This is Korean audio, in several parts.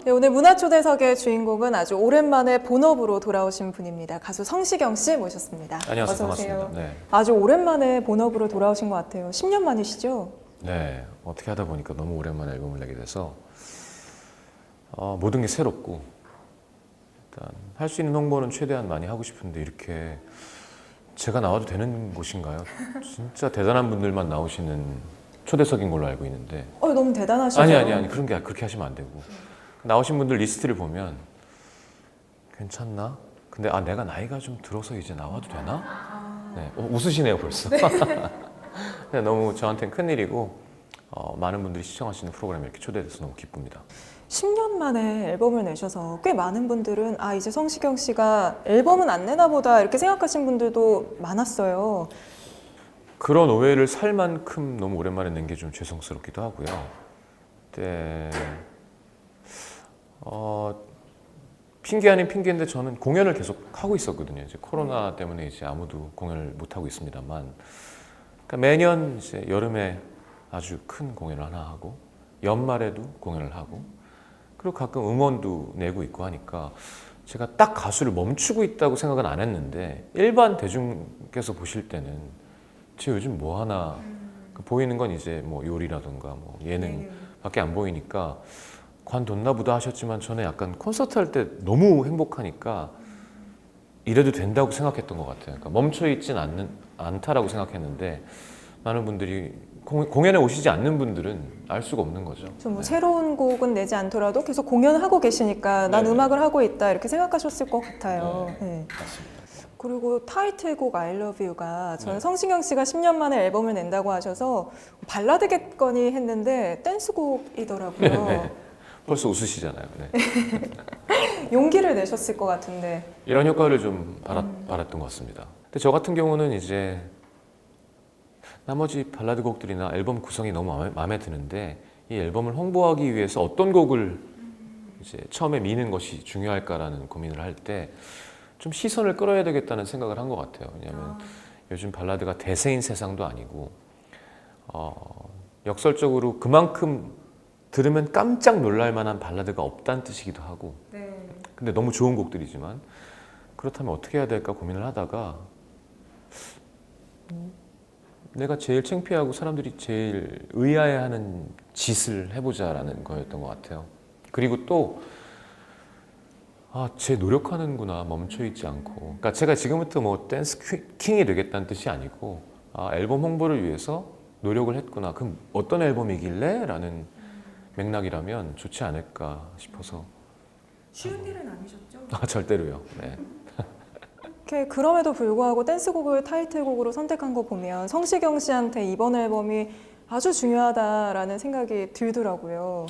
네, 오늘 문화초대석의 주인공은 아주 오랜만에 본업으로 돌아오신 분입니다. 가수 성시경 씨 모셨습니다. 안녕하세요. 어서 오세요. 반갑습니다. 네. 아주 오랜만에 본업으로 돌아오신 것 같아요. 10년 만이시죠? 네, 어떻게 하다 보니까 너무 오랜만에 앨범을 내게 돼서 모든 게 새롭고 일단 할 수 있는 홍보는 최대한 많이 하고 싶은데 이렇게 제가 나와도 되는 곳인가요? 진짜 대단한 분들만 나오시는 초대석인 걸로 알고 있는데 너무 대단하시죠? 아니 그렇게 하시면 안 되고 나오신 분들 리스트를 보면 괜찮나? 근데 내가 나이가 좀 들어서 이제 나와도 되나? 네, 웃으시네요 벌써. 네, 너무 저한테는 큰일이고 많은 분들이 시청하시는 프로그램에 이렇게 초대돼서 너무 기쁩니다. 10년 만에 앨범을 내셔서 꽤 많은 분들은 이제 성시경 씨가 앨범은 안 내나 보다 이렇게 생각하신 분들도 많았어요. 그런 오해를 살 만큼 너무 오랜만에 낸 게 좀 죄송스럽기도 하고요. 네, 핑계 아닌 핑계인데 저는 공연을 계속 하고 있었거든요. 이제 코로나 때문에 이제 아무도 공연을 못 하고 있습니다만, 그러니까 매년 이제 여름에 아주 큰 공연을 하나 하고 연말에도 공연을 하고 그리고 가끔 음원도 내고 있고 하니까 제가 딱 가수를 멈추고 있다고 생각은 안 했는데 일반 대중께서 보실 때는 쟤 요즘 뭐 하나 보이는 건 이제 뭐 요리라든가 뭐 예능밖에 안 보이니까 관뒀나 보다 하셨지만 저는 약간 콘서트 할 때 너무 행복하니까 이래도 된다고 생각했던 것 같아요. 그러니까 멈춰 있진 않다라고 생각했는데 많은 분들이 공연에 오시지 않는 분들은 알 수가 없는 거죠. 뭐 새로운 곡은 내지 않더라도 계속 공연하고 계시니까 난 음악을 하고 있다 이렇게 생각하셨을 것 같아요. 네. 맞습니다. 그리고 타이틀곡 I Love You가 저는 네. 성시경 씨가 10년 만에 앨범을 낸다고 하셔서 발라드겠거니 했는데 댄스곡이더라고요. 네. 벌써 웃으시잖아요. 네. 용기를 내셨을 것 같은데. 이런 효과를 좀 바랐던 것 같습니다. 근데 저 같은 경우는 이제 나머지 발라드 곡들이나 앨범 구성이 너무 마음에 드는데 이 앨범을 홍보하기 위해서 어떤 곡을 이제 처음에 미는 것이 중요할까라는 고민을 할 때 좀 시선을 끌어야 되겠다는 생각을 한 것 같아요. 왜냐하면 요즘 발라드가 대세인 세상도 아니고 역설적으로 그만큼 들으면 깜짝 놀랄 만한 발라드가 없다는 뜻이기도 하고 근데 너무 좋은 곡들이지만 그렇다면 어떻게 해야 될까 고민을 하다가 내가 제일 창피하고 사람들이 제일 의아해하는 짓을 해보자라는 거였던 것 같아요. 그리고 또 쟤 노력하는구나 멈춰있지 않고 그러니까 제가 지금부터 뭐 댄스 킹이 되겠다는 뜻이 아니고 앨범 홍보를 위해서 노력을 했구나 그럼 어떤 앨범이길래? 라는 맥락이라면 좋지 않을까 싶어서 쉬운 일은 아니셨죠? 절대로요. 네. 그럼에도 불구하고 댄스곡을 타이틀곡으로 선택한 거 보면 성시경 씨한테 이번 앨범이 아주 중요하다라는 생각이 들더라고요.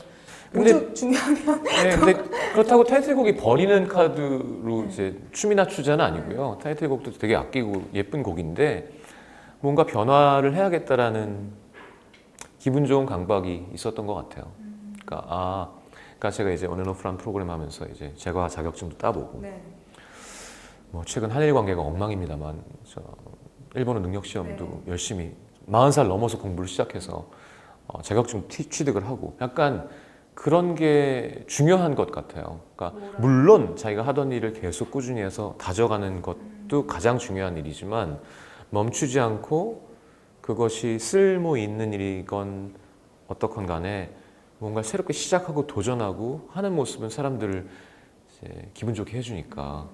모두 중요하면 네, 근데 그렇다고 타이틀곡이 버리는 카드로 이제 춤이나 추자는 아니고요. 타이틀곡도 되게 아끼고 예쁜 곡인데 뭔가 변화를 해야겠다라는 기분 좋은 강박이 있었던 것 같아요. 그러니까 제가 이제 온앤오프라는 프로그램 하면서 이제 제과 자격증도 따보고 뭐 최근 한일 관계가 엉망입니다만 일본어 능력 시험도 열심히 40살 넘어서 공부를 시작해서 자격증 취득을 하고 약간 그런 게 중요한 것 같아요. 그러니까 물론 자기가 하던 일을 계속 꾸준히 해서 다져가는 것도 가장 중요한 일이지만 멈추지 않고 그것이 쓸모 있는 일이건 어떻건 간에 뭔가 새롭게 시작하고 도전하고 하는 모습은 사람들을 이제 기분 좋게 해주니까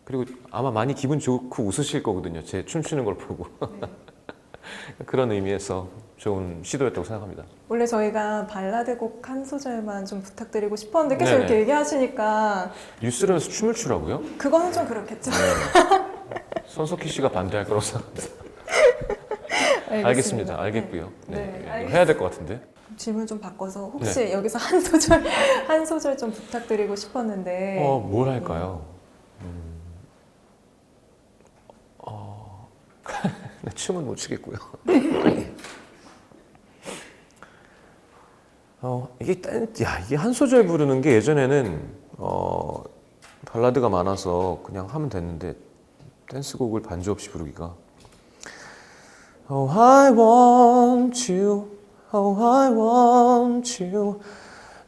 그리고 아마 많이 기분 좋고 웃으실 거거든요. 제 춤추는 걸 보고 그런 의미에서 좋은 시도였다고 생각합니다. 원래 저희가 발라드 곡 한 소절만 좀 부탁드리고 싶었는데 계속 이렇게 얘기하시니까 뉴스룸에서 춤을 추라고요? 그거는 좀 그렇겠죠. 손석희 씨가 반대할 거라고 생각합니다. 알겠습니다. 알겠고요. 해야 될 것 같은데. 질문 좀 바꿔서 혹시 여기서 한 소절 좀 부탁드리고 싶었는데 뭘 할까요? 춤은 못 추겠고요. 이게 한 소절 부르는 게 예전에는 발라드가 많아서 그냥 하면 됐는데 댄스곡을 반주 없이 부르기가 Oh I want you, oh I want you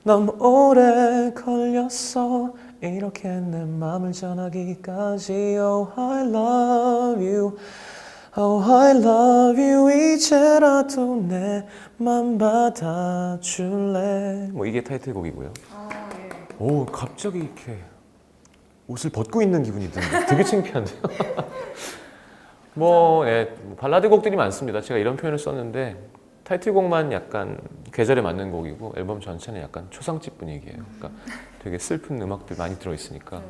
너무 오래 걸렸어 이렇게 내 맘을 전하기까지 Oh I love you Oh I love you 이제라도 내 맘 받아줄래 뭐 이게 타이틀곡이고요. 오 갑자기 이렇게 옷을 벗고 있는 기분이 드는데 되게 창피한데요. 뭐 발라드 곡들이 많습니다. 제가 이런 표현을 썼는데 타이틀곡만 약간 계절에 맞는 곡이고 앨범 전체는 약간 초상집 분위기예요. 그러니까 되게 슬픈 음악들 많이 들어있으니까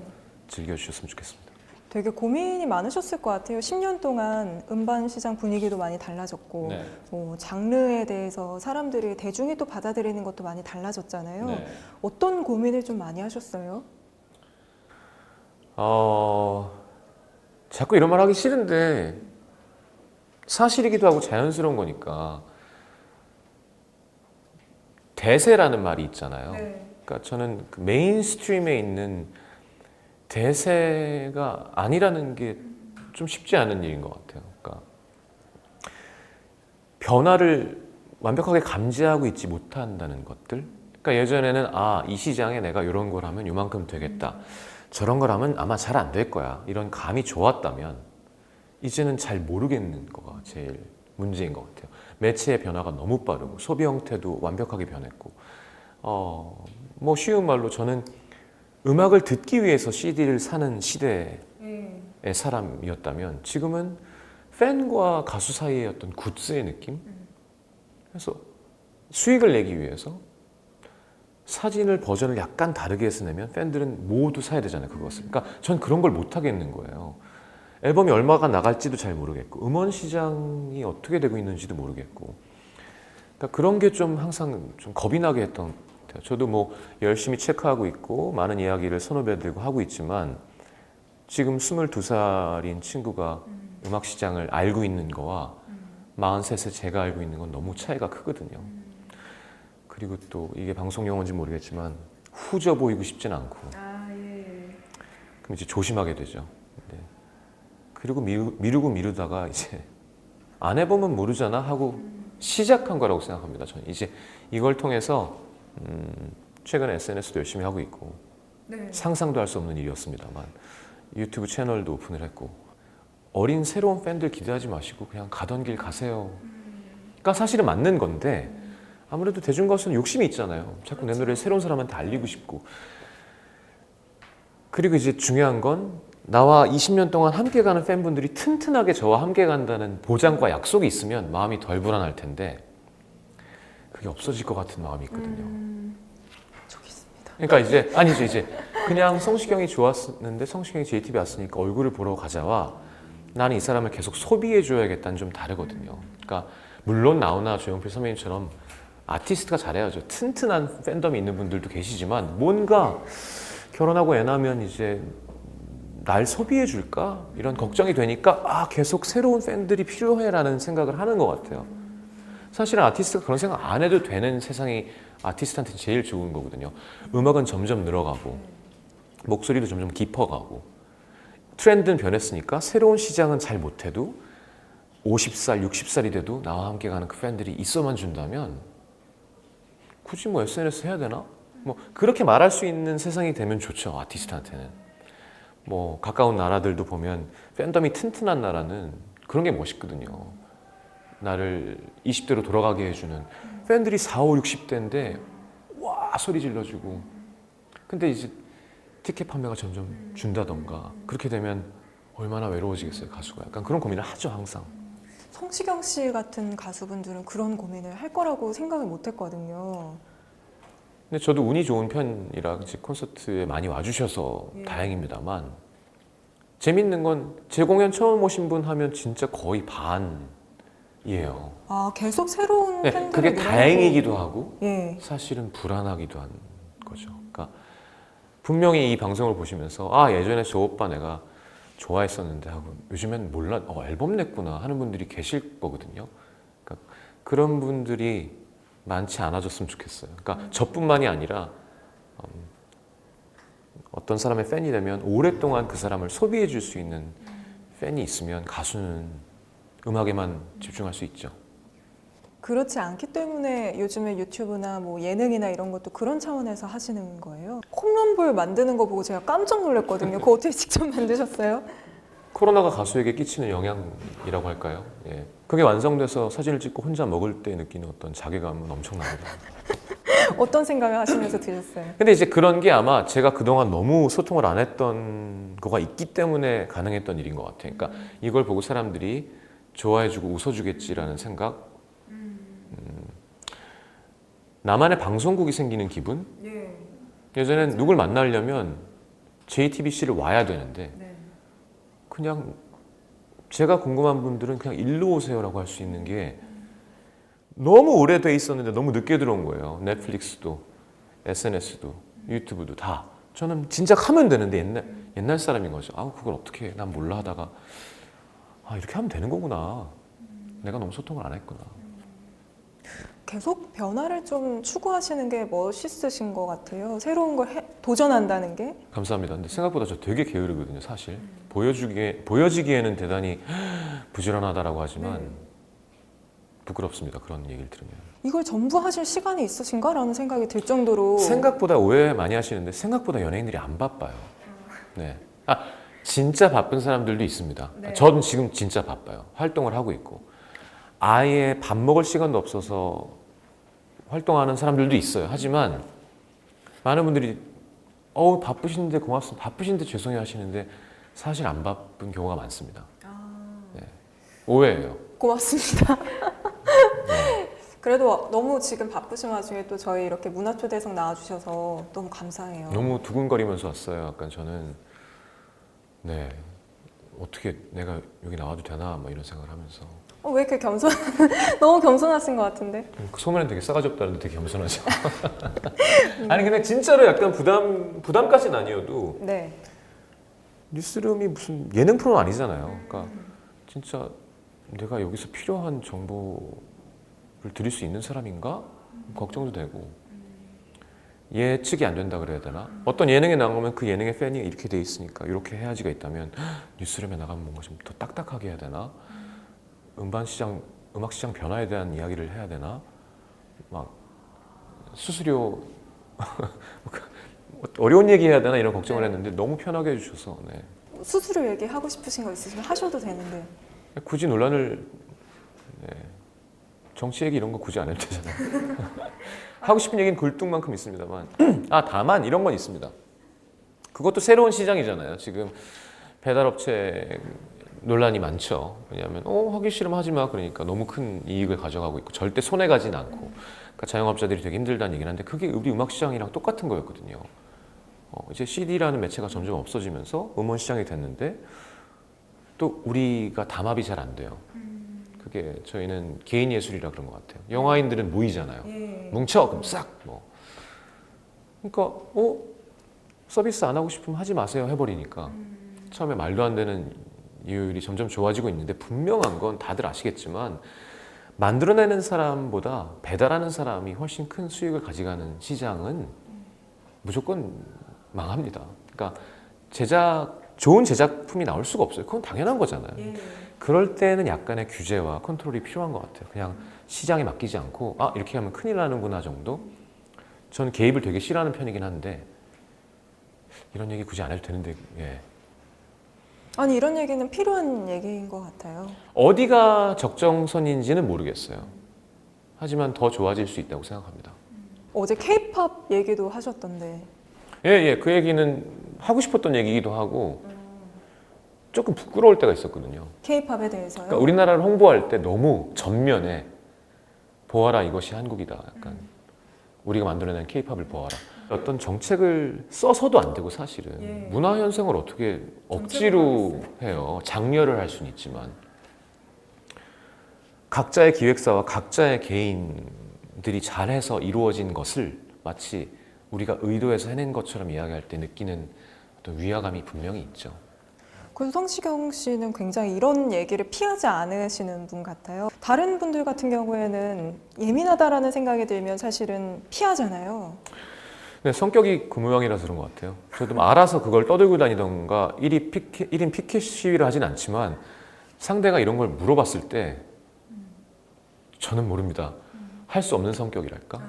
즐겨주셨으면 좋겠습니다. 되게 고민이 많으셨을 것 같아요. 10년 동안 음반 시장 분위기도 많이 달라졌고 네. 장르에 대해서 사람들이 대중이 또 받아들이는 것도 많이 달라졌잖아요. 네. 어떤 고민을 좀 많이 하셨어요? 자꾸 이런 말 하기 싫은데 사실이기도 하고 자연스러운 거니까 대세라는 말이 있잖아요. 그러니까 저는 그 메인스트림에 있는 대세가 아니라는 게 좀 쉽지 않은 일인 것 같아요. 그러니까 변화를 완벽하게 감지하고 있지 못한다는 것들. 그러니까 예전에는 이 시장에 내가 이런 걸 하면 이만큼 되겠다. 저런 걸 하면 아마 잘 안 될 거야. 이런 감이 좋았다면 이제는 잘 모르겠는 거가 제일 문제인 것 같아요. 매체의 변화가 너무 빠르고 소비 형태도 완벽하게 변했고 뭐 쉬운 말로 저는 음악을 듣기 위해서 CD를 사는 시대의 사람이었다면 지금은 팬과 가수 사이의 어떤 굿즈의 느낌? 그래서 수익을 내기 위해서 사진을 버전을 약간 다르게 해서 내면 팬들은 모두 사야 되잖아요, 그것을. 그러니까 전 그런 걸 못 하겠는 거예요. 앨범이 얼마가 나갈지도 잘 모르겠고 음원 시장이 어떻게 되고 있는지도 모르겠고 그러니까 그런 게 좀 항상 좀 겁이 나게 했던 것 같아요. 저도 뭐 열심히 체크하고 있고 많은 이야기를 선후배들과 하고 있지만 지금 22살인 친구가 음악 시장을 알고 있는 거와 43세 제가 알고 있는 건 너무 차이가 크거든요. 그리고 또 이게 방송 용어인지 모르겠지만 후져 보이고 싶진 않고 그럼 이제 조심하게 되죠. 네. 그리고 미루다가 이제 안 해보면 모르잖아 하고 시작한 거라고 생각합니다. 저는 이제 이걸 통해서 최근에 SNS도 열심히 하고 있고 상상도 할 수 없는 일이었습니다만 유튜브 채널도 오픈을 했고 어린 새로운 팬들 기대하지 마시고 그냥 가던 길 가세요. 그러니까 사실은 맞는 건데 아무래도 대중가수는 욕심이 있잖아요. 자꾸 내 노래를 새로운 사람한테 알리고 싶고 그리고 이제 중요한 건 나와 20년 동안 함께 가는 팬분들이 튼튼하게 저와 함께 간다는 보장과 약속이 있으면 마음이 덜 불안할 텐데 그게 없어질 것 같은 마음이 있거든요. 저기 있습니다. 그러니까 이제 아니죠 이제 그냥 성시경이 좋았는데 성시경이 JTBC 왔으니까 얼굴을 보러 가자와 나는 이 사람을 계속 소비해줘야겠다는 좀 다르거든요. 그러니까 물론 나훈아 조용필 선배님처럼 아티스트가 잘해야죠. 튼튼한 팬덤이 있는 분들도 계시지만 뭔가 결혼하고 애 낳으면 이제 날 소비해 줄까? 이런 걱정이 되니까 계속 새로운 팬들이 필요해라는 생각을 하는 것 같아요. 사실은 아티스트가 그런 생각 안 해도 되는 세상이 아티스트한테는 제일 좋은 거거든요. 음악은 점점 늘어가고 목소리도 점점 깊어가고 트렌드는 변했으니까 새로운 시장은 잘 못해도 50살, 60살이 돼도 나와 함께 가는 그 팬들이 있어만 준다면 굳이 뭐 SNS 해야 되나? 뭐 그렇게 말할 수 있는 세상이 되면 좋죠. 아티스트한테는. 뭐 가까운 나라들도 보면 팬덤이 튼튼한 나라는 그런 게 멋있거든요. 나를 20대로 돌아가게 해주는 팬들이 4, 5, 60대인데 와 소리 질러주고 근데 이제 티켓 판매가 점점 준다던가 그렇게 되면 얼마나 외로워지겠어요 가수가. 약간 그런 고민을 하죠 항상. 성시경 씨 같은 가수분들은 그런 고민을 할 거라고 생각을 못 했거든요. 근데 저도 운이 좋은 편이라 콘서트에 많이 와주셔서 다행입니다만 재밌는 건 제 공연 처음 오신 분 하면 진짜 거의 반이에요. 계속 새로운 네, 팬들이 그게 늘어나고. 다행이기도 하고 예. 사실은 불안하기도 한 거죠. 그러니까 분명히 이 방송을 보시면서 예전에 저 오빠 내가 좋아했었는데 하고 요즘엔 몰라 앨범 냈구나 하는 분들이 계실 거거든요. 그러니까 그런 분들이 많지 않아졌으면 좋겠어요. 그러니까 저뿐만이 아니라 어떤 사람의 팬이 되면 오랫동안 그 사람을 소비해 줄 수 있는 팬이 있으면 가수는 음악에만 집중할 수 있죠. 그렇지 않기 때문에 요즘에 유튜브나 뭐 예능이나 이런 것도 그런 차원에서 하시는 거예요? 홈런볼 만드는 거 보고 제가 깜짝 놀랐거든요. 그거 어떻게 직접 만드셨어요? 코로나가 가수에게 끼치는 영향이라고 할까요? 예. 그게 완성돼서 사진을 찍고 혼자 먹을 때 느끼는 어떤 자괴감은 엄청납니다. 어떤 생각을 하시면서 드셨어요? 근데 이제 그런 게 아마 제가 그동안 너무 소통을 안 했던 거가 있기 때문에 가능했던 일인 것 같아요. 그러니까 이걸 보고 사람들이 좋아해주고 웃어주겠지라는 생각. 나만의 방송국이 생기는 기분? 예전엔 누굴 만나려면 JTBC를 와야 되는데 그냥 제가 궁금한 분들은 그냥 일로 오세요라고 할 수 있는 게 너무 오래돼 있었는데 너무 늦게 들어온 거예요. 넷플릭스도, SNS도, 유튜브도 다. 저는 진짜 하면 되는데 옛날 사람인 거죠. 아, 그걸 어떻게 해? 난 몰라 하다가 아, 이렇게 하면 되는 거구나. 내가 너무 소통을 안 했구나. 계속 변화를 좀 추구하시는 게 멋있으신 것 같아요. 새로운 걸 도전한다는 게. 감사합니다. 근데 생각보다 저 되게 게으르거든요, 사실. 보여지기에는 대단히 부지런하다라고 하지만 부끄럽습니다. 그런 얘기를 들으면. 이걸 전부 하실 시간이 있으신가라는 생각이 들 정도로. 생각보다 오해 많이 하시는데 생각보다 연예인들이 안 바빠요. 네. 아, 진짜 바쁜 사람들도 있습니다. 네. 저는 지금 진짜 바빠요. 활동을 하고 있고. 아예 밥 먹을 시간도 없어서 활동하는 사람들도 있어요. 하지만 많은 분들이 바쁘신데 고맙습니다. 바쁘신데 죄송해요 하시는데 사실 안 바쁜 경우가 많습니다. 네. 오해예요. 고맙습니다. 그래도 너무 지금 바쁘신 와중에 또 저희 이렇게 문화초대석 나와주셔서 너무 감사해요. 너무 두근거리면서 왔어요. 약간 저는 네 어떻게 내가 여기 나와도 되나 막 이런 생각을 하면서. 왜 이렇게 너무 겸손하신 것 같은데? 소문은 되게 싸가지 없다는데 되게 겸손하죠. 아니 근데 진짜로 약간 부담까지는 아니어도 네. 뉴스룸이 무슨 예능 프로는 아니잖아요. 그러니까 진짜 내가 여기서 필요한 정보를 드릴 수 있는 사람인가? 걱정도 되고 예측이 안 된다 그래야 되나? 어떤 예능에 나가면 그 예능의 팬이 이렇게 돼 있으니까 이렇게 해야지가 있다면 뉴스룸에 나가면 뭔가 좀 더 딱딱하게 해야 되나? 음악 시장 변화에 대한 이야기를 해야 되나? 막 수수료 어려운 얘기 해야 되나 이런 걱정을 했는데 너무 편하게 해주셔서 네. 수수료 얘기하고 싶으신 거 있으시면 하셔도 되는데. 굳이 논란을 정치 얘기 이런 거 굳이 안 해도 되잖아요. 하고 싶은 얘기는 굴뚝만큼 있습니다만 다만 이런 건 있습니다. 그것도 새로운 시장이잖아요. 지금 배달업체 논란이 많죠. 왜냐하면 하기 싫으면 하지 마 그러니까 너무 큰 이익을 가져가고 있고 절대 손해 가진 않고 그러니까 자영업자들이 되게 힘들다는 얘기는 한데 그게 우리 음악 시장이랑 똑같은 거였거든요. 이제 CD라는 매체가 점점 없어지면서 음원 시장이 됐는데 또 우리가 담합이 잘 안 돼요. 그게 저희는 개인 예술이라 그런 것 같아요. 영화인들은 모이잖아요. 뭉쳐 그럼 싹 뭐. 그러니까 서비스 안 하고 싶으면 하지 마세요 해버리니까 처음에 말도 안 되는 이율이 점점 좋아지고 있는데 분명한 건 다들 아시겠지만 만들어내는 사람보다 배달하는 사람이 훨씬 큰 수익을 가져가는 시장은 무조건 망합니다. 그러니까 좋은 제작품이 나올 수가 없어요. 그건 당연한 거잖아요. 그럴 때는 약간의 규제와 컨트롤이 필요한 것 같아요. 그냥 시장에 맡기지 않고 이렇게 하면 큰일 나는구나 정도. 저는 개입을 되게 싫어하는 편이긴 한데 이런 얘기 굳이 안 해도 되는데 아니 이런 얘기는 필요한 얘기인 것 같아요. 어디가 적정선인지는 모르겠어요. 하지만 더 좋아질 수 있다고 생각합니다. 어제 K-팝 얘기도 하셨던데. 그 얘기는 하고 싶었던 얘기이기도 하고 조금 부끄러울 때가 있었거든요. K-팝에 대해서요? 그러니까 우리나라를 홍보할 때 너무 전면에 보아라 이것이 한국이다. 약간 우리가 만들어낸 K-팝을 보아라. 어떤 정책을 써서도 안 되고 사실은 문화 현상을 어떻게 억지로 해요. 장려를 할 수는 있지만 각자의 기획사와 각자의 개인들이 잘해서 이루어진 것을 마치 우리가 의도해서 해낸 것처럼 이야기할 때 느끼는 어떤 위화감이 분명히 있죠. 그래서 성시경 씨는 굉장히 이런 얘기를 피하지 않으시는 분 같아요. 다른 분들 같은 경우에는 예민하다라는 생각이 들면 사실은 피하잖아요. 네, 성격이 그 모양이라서 그런 것 같아요. 저도 알아서 그걸 떠들고 다니던가 1인 피켓 시위를 하진 않지만 상대가 이런 걸 물어봤을 때 저는 모릅니다. 할 수 없는 성격이랄까?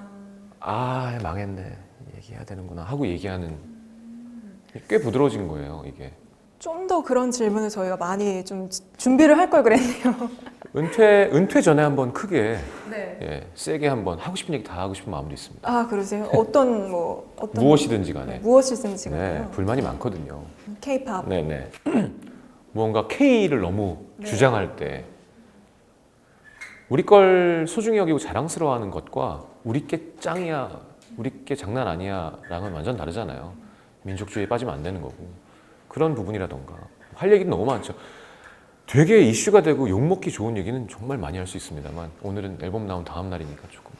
아, 망했네. 얘기해야 되는구나 하고 얘기하는 꽤 부드러워진 거예요, 이게. 좀 더 그런 질문을 저희가 많이 좀 준비를 할 걸 그랬네요. 은퇴 전에 한번 크게 네. 예, 세게 한번 하고 싶은 얘기 다 하고 싶은 마음도 있습니다. 아, 그러세요? 어떤 무엇이든지 간에. 무엇이든지 네, 간에요. 불만이 많거든요. K-팝. 네네. 무언가 K를 너무 네. 주장할 때 우리 걸 소중히 여기고 자랑스러워하는 것과 우리 게 짱이야, 우리 게 장난 아니야 랑은 완전 다르잖아요. 민족주의에 빠지면 안 되는 거고 그런 부분이라던가 할 얘기는 너무 많죠. 되게 이슈가 되고 욕먹기 좋은 얘기는 정말 많이 할 수 있습니다만 오늘은 앨범 나온 다음 날이니까 조금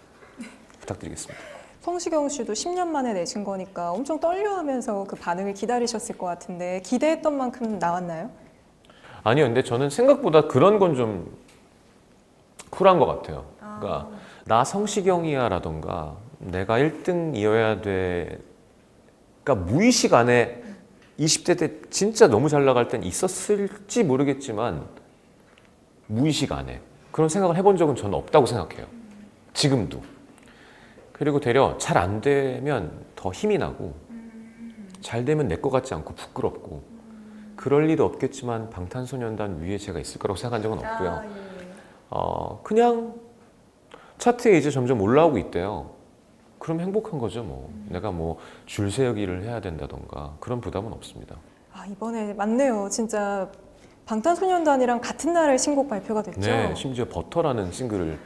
부탁드리겠습니다. 성시경 씨도 10년 만에 내신 거니까 엄청 떨려하면서 그 반응을 기다리셨을 것 같은데 기대했던 만큼 나왔나요? 아니요, 근데 저는 생각보다 그런 건 좀 쿨한 것 같아요. 그러니까 나 성시경이야 라던가 내가 1등이어야 돼. 그러니까 무의식 안에 20대 때 진짜 너무 잘 나갈 땐 있었을지 모르겠지만 무의식 안에 그런 생각을 해본 적은 저는 없다고 생각해요. 지금도. 그리고 되려 잘 안 되면 더 힘이 나고 잘 되면 내 것 같지 않고 부끄럽고 그럴 일도 없겠지만 방탄소년단 위에 제가 있을 거라고 생각한 적은 없고요. 그냥 차트에 이제 점점 올라오고 있대요. 그럼 행복한 거죠, 뭐. 내가 뭐 줄 세우기를 해야 된다던가 그런 부담은 없습니다. 아, 이번에 맞네요. 진짜 방탄소년단이랑 같은 날에 신곡 발표가 됐죠. 네, 심지어 버터라는 싱글을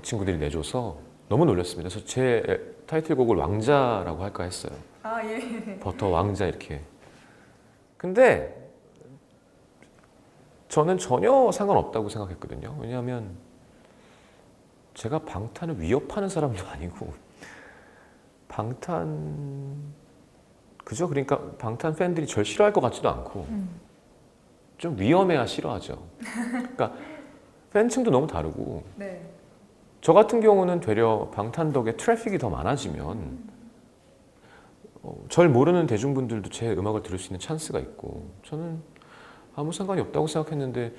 친구들이 내줘서 너무 놀랐습니다. 그래서 제 타이틀곡을 왕자라고 할까 했어요. 아, 예. 버터 왕자 이렇게. 근데 저는 전혀 상관없다고 생각했거든요. 왜냐하면 제가 방탄을 위협하는 사람도 아니고 그죠? 그러니까 방탄 팬들이 절 싫어할 것 같지도 않고 좀 위험해야 싫어하죠. 그러니까 팬층도 너무 다르고 네. 저 같은 경우는 되려 방탄 덕에 트래픽이 더 많아지면 절 모르는 대중분들도 제 음악을 들을 수 있는 찬스가 있고 저는 아무 상관이 없다고 생각했는데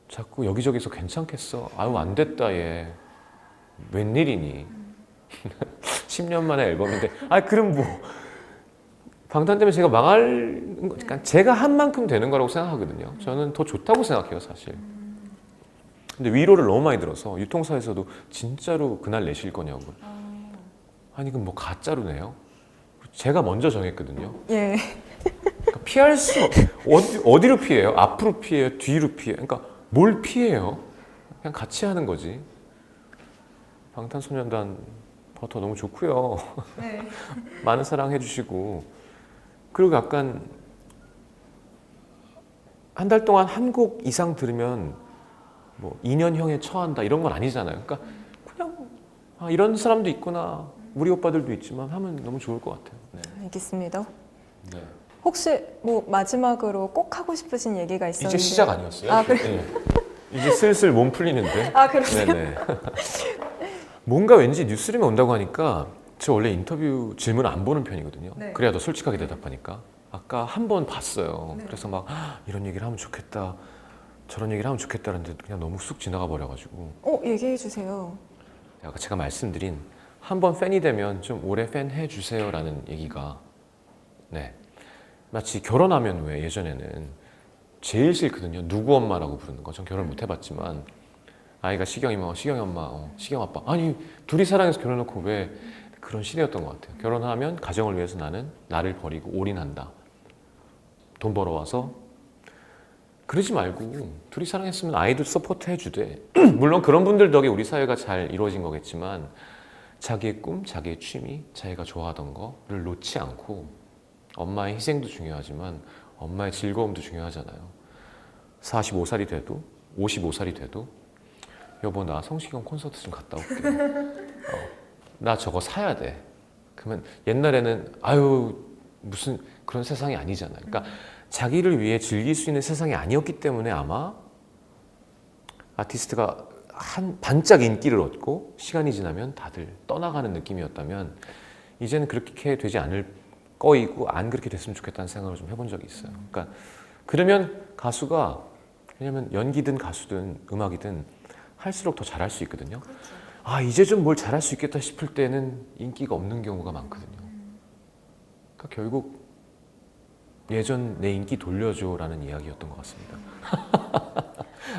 자꾸 여기저기서 괜찮겠어? 아유 안 됐다 얘 웬일이니? 10년 만에 앨범인데 아 그럼 뭐 방탄 때문에 제가 망할 그러니까 제가 한 만큼 되는 거라고 생각하거든요. 저는 더 좋다고 생각해요 사실. 근데 위로를 너무 많이 들어서 유통사에서도 진짜로 그날 내실 거냐고. 아니 그럼 뭐 가짜로 내요? 제가 먼저 정했거든요. 예. 그러니까 피할 수 어디로 피해요? 앞으로 피해요? 뒤로 피해요? 그러니까 뭘 피해요? 그냥 같이 하는 거지. 방탄소년단 버터 너무 좋고요. 네. 많은 사랑해 주시고 그리고 약간 한 달 동안 한 곡 이상 들으면 뭐 2년형에 처한다 이런 건 아니잖아요. 그러니까 그냥 이런 사람도 있구나. 우리 오빠들도 있지만 하면 너무 좋을 것 같아요. 네. 알겠습니다. 네. 혹시 뭐 마지막으로 꼭 하고 싶으신 얘기가 있었는데 이제 시작 아니었어요? 아, 그래? 네. 이제 슬슬 몸 풀리는데. 아, 그러세요? 네네. 뭔가 왠지 뉴스룸에 온다고 하니까 저 원래 인터뷰 질문 안 보는 편이거든요. 네. 그래야 더 솔직하게 대답하니까. 아까 한 번 봤어요. 네. 그래서 막 이런 얘기를 하면 좋겠다. 저런 얘기를 하면 좋겠다는데 그냥 너무 쑥 지나가 버려가지고. 얘기해 주세요. 아까 제가 말씀드린 한 번 팬이 되면 좀 오래 팬 해주세요라는 얘기가 네 마치 결혼하면 왜 예전에는 제일 싫거든요. 누구 엄마라고 부르는 거. 전 결혼 못 해봤지만 아이가 시경이면 시경이 엄마, 시경 아빠. 아니 둘이 사랑해서 결혼해놓고 왜 그런 시대였던 것 같아요. 결혼하면 가정을 위해서 나를 버리고 올인한다. 돈 벌어와서 그러지 말고 둘이 사랑했으면 아이도 서포트 해주되 물론 그런 분들 덕에 우리 사회가 잘 이루어진 거겠지만 자기의 꿈, 자기의 취미, 자기가 좋아하던 거를 놓지 않고 엄마의 희생도 중요하지만 엄마의 즐거움도 중요하잖아요. 45살이 돼도 55살이 돼도 여보 나 성시경 콘서트 좀 갔다 올게. 나 저거 사야 돼. 그러면 옛날에는 아유 무슨 그런 세상이 아니잖아요. 그러니까 자기를 위해 즐길 수 있는 세상이 아니었기 때문에 아마 아티스트가 한 반짝 인기를 얻고 시간이 지나면 다들 떠나가는 느낌이었다면 이제는 그렇게 되지 않을 거이고 안 그렇게 됐으면 좋겠다는 생각을 좀 해본 적이 있어요. 그러니까 그러면 가수가 왜냐면 연기든 가수든 음악이든 할수록 더 잘할 수 있거든요. 아, 이제 좀 뭘 잘할 수 있겠다 싶을 때는 인기가 없는 경우가 많거든요. 그러니까 결국 예전 내 인기 돌려줘라는 이야기였던 것 같습니다.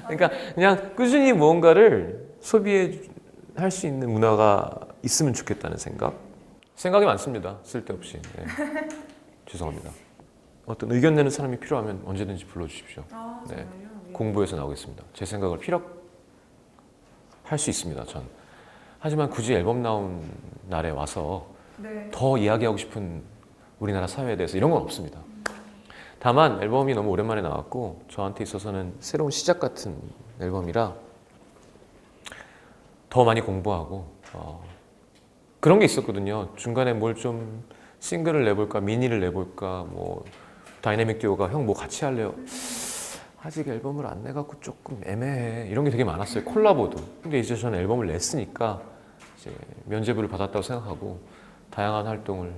그러니까 그냥 꾸준히 무언가를 소비할 수 있는 문화가 있으면 좋겠다는 생각이 많습니다. 쓸데없이. 네. 죄송합니다. 어떤 의견 내는 사람이 필요하면 언제든지 불러주십시오. 네. 공부해서 나오겠습니다. 제 생각을 피력할 수 있습니다. 전. 하지만 굳이 앨범 나온 날에 와서 더 이야기하고 싶은 우리나라 사회에 대해서 이런 건 없습니다. 다만 앨범이 너무 오랜만에 나왔고 저한테 있어서는 새로운 시작 같은 앨범이라 더 많이 공부하고 그런 게 있었거든요. 중간에 뭘 좀 싱글을 내볼까, 미니를 내볼까, 뭐 다이내믹 듀오가 형 뭐 같이 할래요? 아직 앨범을 안 내갖고 조금 애매해. 이런 게 되게 많았어요. 콜라보도. 근데 이제 저는 앨범을 냈으니까 이제 면죄부를 받았다고 생각하고 다양한 활동을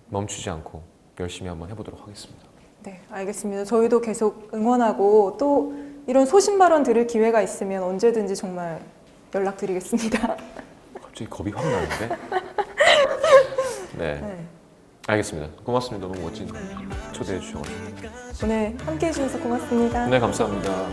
멈추지 않고 열심히 한번 해보도록 하겠습니다. 네, 알겠습니다. 저희도 계속 응원하고 또 이런 소신 발언 들을 기회가 있으면 언제든지 정말 연락드리겠습니다. 갑자기 겁이 확 나는데? 네. 알겠습니다. 고맙습니다. 너무 멋진 초대해 주셔가지고. 오늘 함께 해주셔서 고맙습니다. 네, 감사합니다.